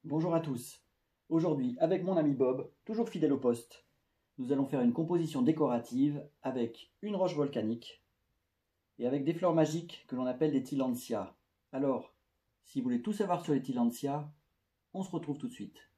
Bonjour à tous. Aujourd'hui, avec mon ami Bob, toujours fidèle au poste, nous allons faire une composition décorative avec une roche volcanique et avec des fleurs magiques que l'on appelle des tillandsias. Alors, si vous voulez tout savoir sur les tillandsias, on se retrouve tout de suite.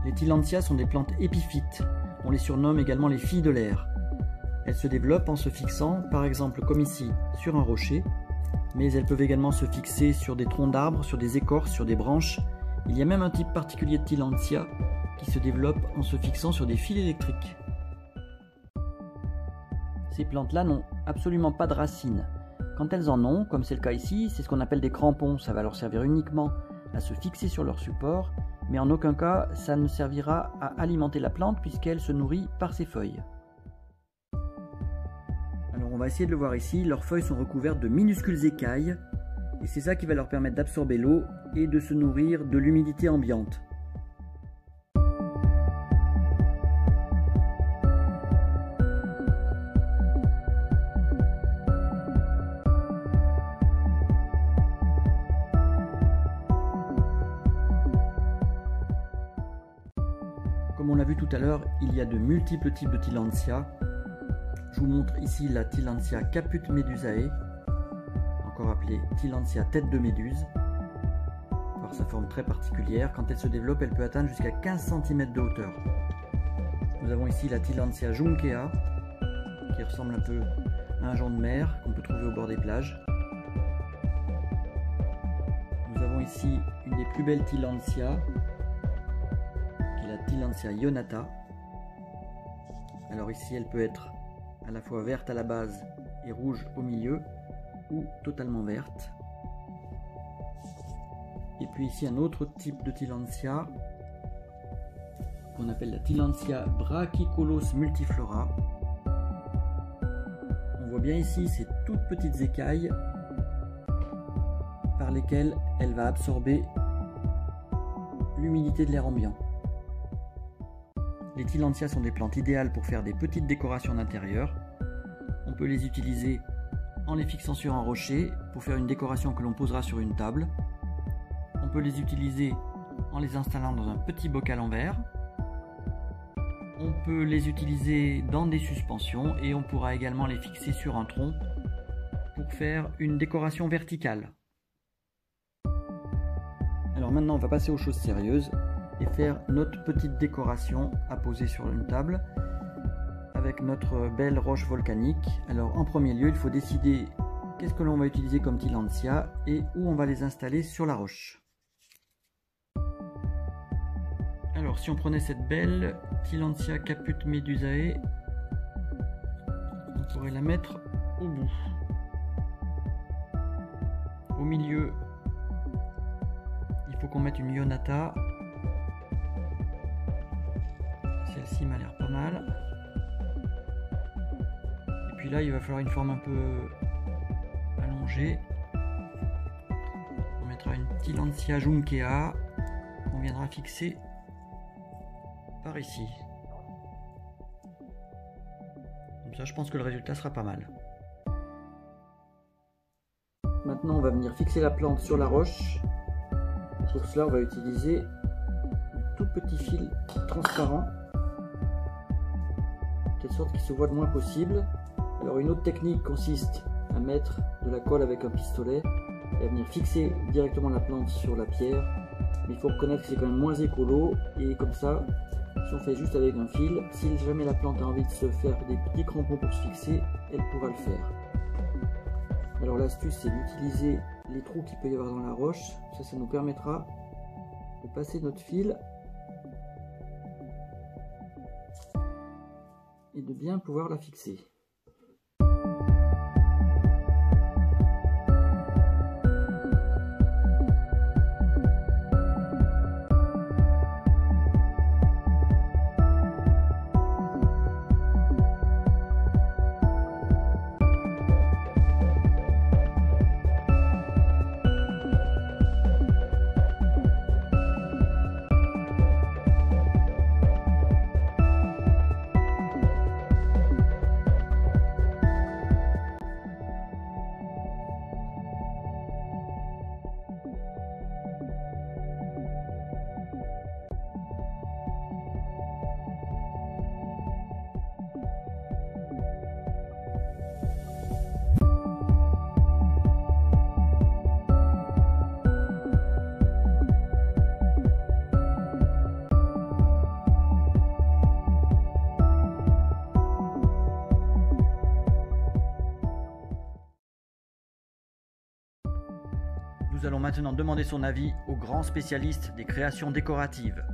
Les tillandsias sont des plantes épiphytes. On les surnomme également les filles de l'air. Elles se développent en se fixant, par exemple comme ici, sur un rocher, mais elles peuvent également se fixer sur des troncs d'arbres, sur des écorces, sur des branches. Il y a même un type particulier de tillandsia qui se développe en se fixant sur des fils électriques. Ces plantes-là n'ont absolument pas de racines. Quand elles en ont, comme c'est le cas ici, c'est ce qu'on appelle des crampons. Ça va leur servir uniquement à se fixer sur leur support, mais en aucun cas ça ne servira à alimenter la plante puisqu'elle se nourrit par ses feuilles. Alors on va essayer de le voir ici, leurs feuilles sont recouvertes de minuscules écailles et c'est ça qui va leur permettre d'absorber l'eau et de se nourrir de l'humidité ambiante. Comme on l'a vu tout à l'heure, il y a de multiples types de tillandsia. Je vous montre ici la tillandsia caput medusae, encore appelée tillandsia tête de méduse, par sa forme très particulière. Quand elle se développe, elle peut atteindre jusqu'à 15 cm de hauteur. Nous avons ici la tillandsia junkea, qui ressemble un peu à un jonc de mer qu'on peut trouver au bord des plages. Nous avons ici une des plus belles tillandsias, la tillandsia ionata. Alors ici elle peut être à la fois verte à la base et rouge au milieu ou totalement verte. Et puis ici un autre type de tillandsia qu'on appelle la tillandsia brachycolos multiflora. On voit bien ici ces toutes petites écailles par lesquelles elle va absorber l'humidité de l'air ambiant. Les tillandsias sont des plantes idéales pour faire des petites décorations d'intérieur. On peut les utiliser en les fixant sur un rocher pour faire une décoration que l'on posera sur une table. On peut les utiliser en les installant dans un petit bocal en verre. On peut les utiliser dans des suspensions et on pourra également les fixer sur un tronc pour faire une décoration verticale. Alors maintenant on va passer aux choses sérieuses et faire notre petite décoration à poser sur une table avec notre belle roche volcanique. Alors en premier lieu, il faut décider qu'est-ce que l'on va utiliser comme tillandsia et où on va les installer sur la roche. Alors si on prenait cette belle tillandsia caput medusae, on pourrait la mettre au bout. Au milieu, il faut qu'on mette une ionata. Celle-ci m'a l'air pas mal. Et puis là, il va falloir une forme un peu allongée. On mettra une tillandsia junkea qu'on viendra fixer par ici. Comme ça, je pense que le résultat sera pas mal. Maintenant, on va venir fixer la plante sur la roche. Pour cela, on va utiliser un tout petit fil transparent, de telle sorte qu'il se voit le moins possible. Alors une autre technique consiste à mettre de la colle avec un pistolet et à venir fixer directement la plante sur la pierre, mais il faut reconnaître que c'est quand même moins écolo, et comme ça, si on fait juste avec un fil, si jamais la plante a envie de se faire des petits crampons pour se fixer, elle pourra le faire. Alors l'astuce, c'est d'utiliser les trous qu'il peut y avoir dans la roche. Ça nous permettra de passer notre fil et de bien pouvoir la fixer. Nous allons maintenant demander son avis au grand spécialiste des créations décoratives.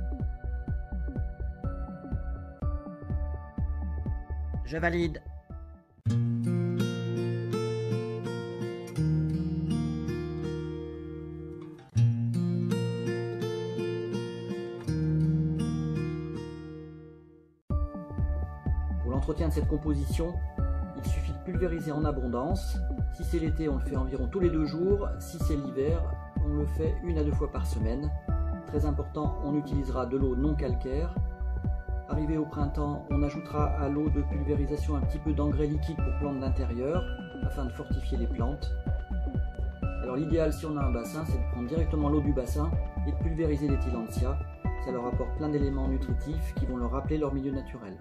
Je valide. Pour l'entretien de cette composition, il suffit de pulvériser en abondance. Si c'est l'été, on le fait environ tous les 2 jours. Si c'est l'hiver, on le fait 1 à 2 fois par semaine. Très important, on utilisera de l'eau non calcaire. Arrivé au printemps, on ajoutera à l'eau de pulvérisation un petit peu d'engrais liquide pour plantes d'intérieur, afin de fortifier les plantes. Alors l'idéal, si on a un bassin, c'est de prendre directement l'eau du bassin et de pulvériser les tillandsias. Ça leur apporte plein d'éléments nutritifs qui vont leur rappeler leur milieu naturel.